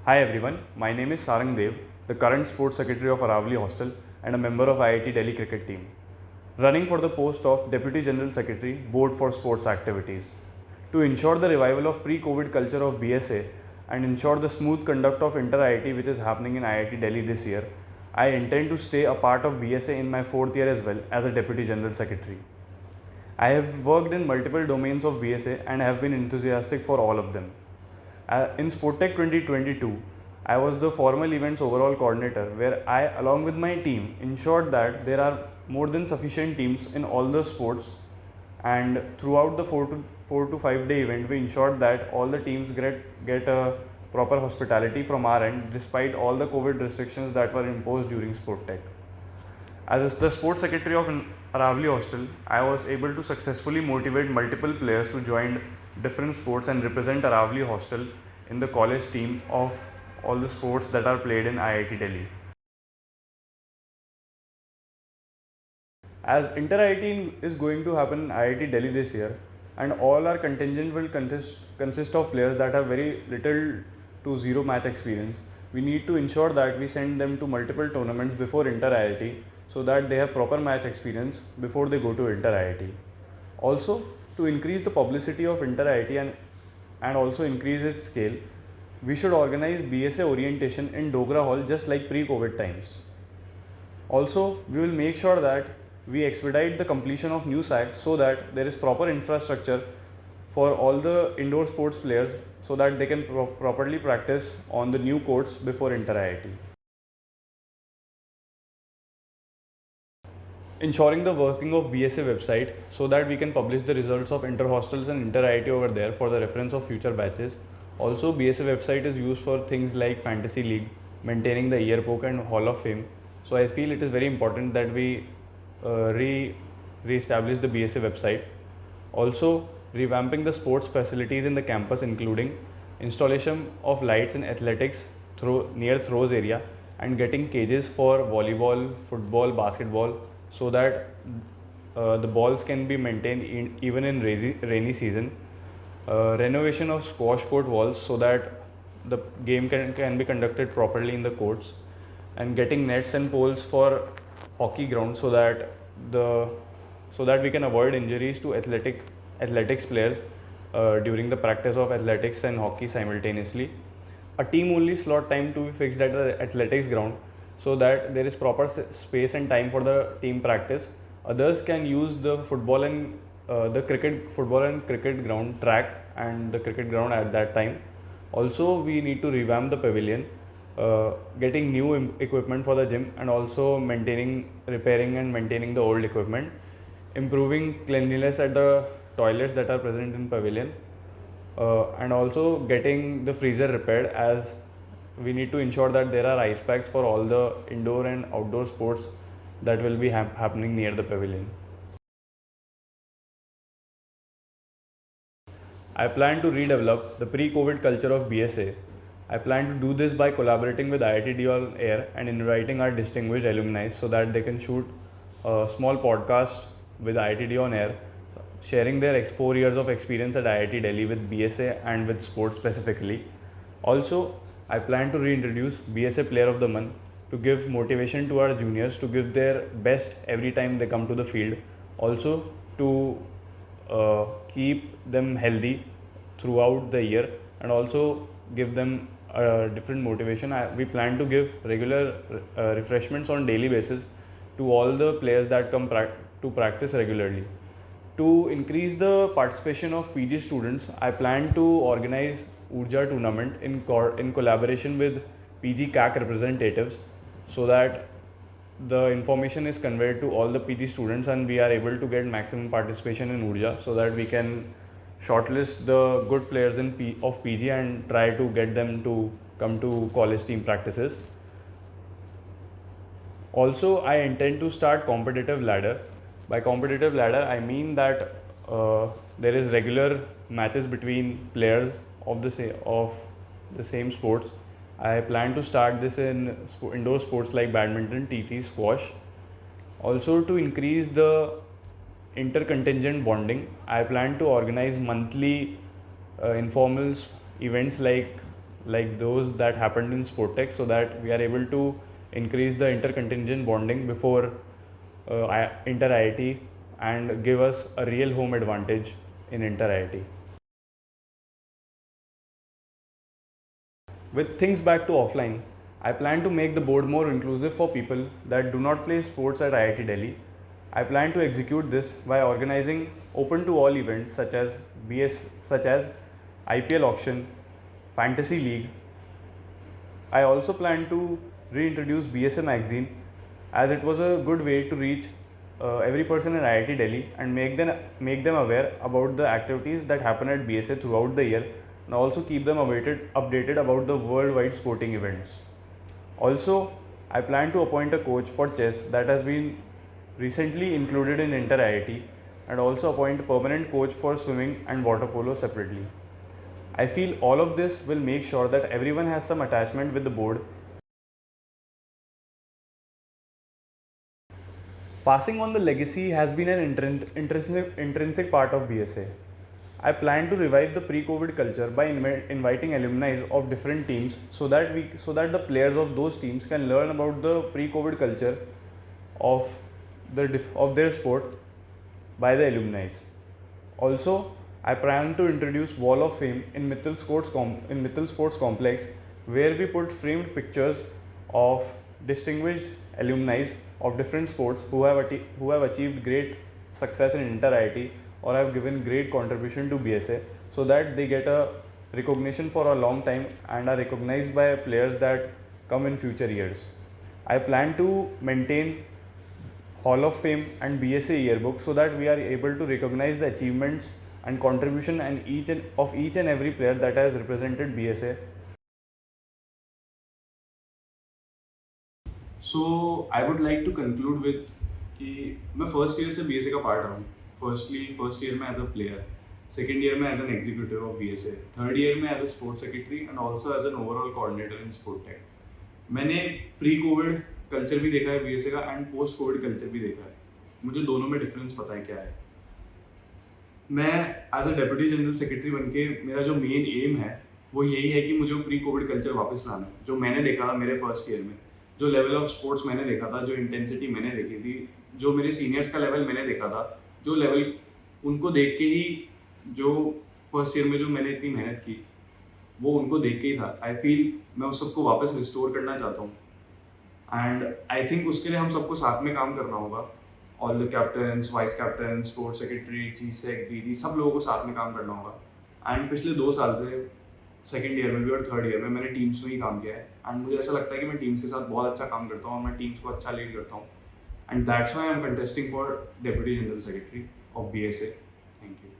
Hi everyone, my name is Sarang, the current Sports Secretary of Aravali Hostel and a member of IIT Delhi cricket team, running for the post of Deputy General Secretary, Board for Sports Activities. To ensure the revival of pre-COVID culture of BSA and ensure the smooth conduct of inter-IIT which is happening in IIT Delhi this year, I intend to stay a part of BSA in my 4th year as well as a Deputy General Secretary. I have worked in multiple domains of BSA and have been enthusiastic for all of them. In SportTech 2022, I was the formal events overall coordinator where I, along with my team, ensured that there are more than sufficient teams in all the sports, and throughout the 4 to 5 day event, we ensured that all the teams get a proper hospitality from our end despite all the COVID restrictions that were imposed during SportTech. As the sports secretary of Aravali Hostel, I was able to successfully motivate multiple players to join different sports and represent Aravali Hostel in the college team of all the sports that are played in IIT Delhi. As Inter-IIT is going to happen in IIT Delhi this year, and all our contingent will consist of players that have very little to zero match experience, we need to ensure that we send them to multiple tournaments before Inter-IIT so that they have proper match experience before they go to Inter-IIT. Also, to increase the publicity of Inter-IIT and also increase its scale, we should organize BSA orientation in Dogra Hall just like pre-COVID times. Also, we will make sure that we expedite the completion of new SAC so that there is proper infrastructure for all the indoor sports players so that they can properly practice on the new courts before Inter-IIT. Ensuring the working of BSA website so that we can publish the results of inter-hostels and inter-IIT over there for the reference of future batches. Also, BSA website is used for things like Fantasy League, maintaining the yearbook and Hall of Fame. So I feel it is very important that we re-establish the BSA website. Also, revamping the sports facilities in the campus, including installation of lights in athletics near throws area and getting cages for volleyball, football, basketball so that the balls can be maintained even in rainy season. Renovation of squash court walls so that the game can be conducted properly in the courts, and getting nets and poles for hockey ground so that we can avoid injuries to athletics players during the practice of athletics and hockey simultaneously. A team only slot time to be fixed at the athletics ground so that there is proper space and time for the team practice. Others can use the football and cricket ground track and the cricket ground at that time. Also, we need to revamp the pavilion, getting new equipment for the gym, and also repairing and maintaining the old equipment, improving cleanliness at the toilets that are present in pavilion, and also getting the freezer repaired, as we need to ensure that there are ice packs for all the indoor and outdoor sports that will be happening near the pavilion. I plan to redevelop the pre-COVID culture of BSA. I plan to do this by collaborating with IITD on air and inviting our distinguished alumni so that they can shoot a small podcast with IITD on air, sharing their 4 years of experience at IIT Delhi with BSA and with sports specifically. Also, I plan to reintroduce BSA Player of the Month to give motivation to our juniors to give their best every time they come to the field. Also, to keep them healthy throughout the year and also give them a different motivation. We plan to give regular refreshments on daily basis to all the players that come to practice regularly. To increase the participation of PG students, I plan to organize Urja tournament in collaboration with PG CAC representatives so that the information is conveyed to all the PG students and we are able to get maximum participation in Urja so that we can shortlist the good players of PG and try to get them to come to college team practices. Also, I intend to start competitive ladder. By competitive ladder, I mean that there is regular matches between players of the same sports. I plan to start this in indoor sports like badminton, TT, squash. Also, to increase the inter-contingent bonding, I plan to organize monthly informal events like like those that happened in Sportech, so that we are able to increase the inter-contingent bonding before inter IIT and give us a real home advantage in inter IIT. With things back to offline, I plan to make the board more inclusive for people that do not play sports at IIT Delhi. I plan to execute this by organizing open to all events such as IPL auction, Fantasy League. I also plan to reintroduce BSA magazine, as it was a good way to reach every person in IIT Delhi and make them aware about the activities that happen at BSA throughout the year, and also keep them updated about the worldwide sporting events. Also, I plan to appoint a coach for chess that has been recently included in Inter IIT, and also appoint a permanent coach for swimming and water polo separately. I feel all of this will make sure that everyone has some attachment with the board. Passing on the legacy has been an intrinsic part of BSA. I plan to revive the pre-COVID culture by inviting alumni of different teams, so that the players of those teams can learn about the pre-COVID culture of their sport by the alumni. Also, I plan to introduce Wall of Fame in Mittal Sports Complex, where we put framed pictures of distinguished alumni of different sports who have achieved great success in Inter IIT or have given great contribution to BSA, so that they get a recognition for a long time and are recognized by players that come in future years. I plan to maintain Hall of Fame and BSA yearbook, so that we are able to recognize the achievements and contribution and each and every player that has represented BSA. So I would like to conclude with कि मैं first year से BSA का part रहा हूँ. First year में as a player, second year में as an executive of BSA, third year में as a sports secretary and also as an overall coordinator in sport tech. मैंने pre covid culture भी देखा है BSA का and post Covid culture भी देखा है. मुझे दोनों में डिफरेंस पता है क्या है. मैं as a deputy general secretary बनके मेरा जो मेन एम है वो यही है कि मुझे प्री कोविड कल्चर वापस लाना है. जो मैंने देखा था मेरे फर्स्ट ईयर में, जो लेवल ऑफ स्पोर्ट्स मैंने देखा था, जो इंटेंसिटी मैंने देखी थी, जो मेरे सीनियर्स का लेवल मैंने देखा था, जो लेवल उनको देख के ही, जो फर्स्ट ईयर में जो मैंने इतनी मेहनत की वो उनको देख के ही था. आई फील मैं उस सबको वापस रिस्टोर करना चाहता हूँ एंड आई थिंक उसके लिए हम सबको साथ में काम करना होगा. All the captains, vice captain, sports secretary, ची सेक, डीजी, सब लोगों को साथ में काम करना होगा. एंड पिछले 2 साल से सेकेंड ईयर में भी और थर्ड ईयर में मैंने टीम्स में ही काम किया है एंड मुझे ऐसा लगता है कि मैं टीम्स के साथ बहुत अच्छा काम करता हूँ और मैं टीम्स को अच्छा लीड करता हूँ. And that's why I am contesting for deputy general secretary of BSA. Thank you.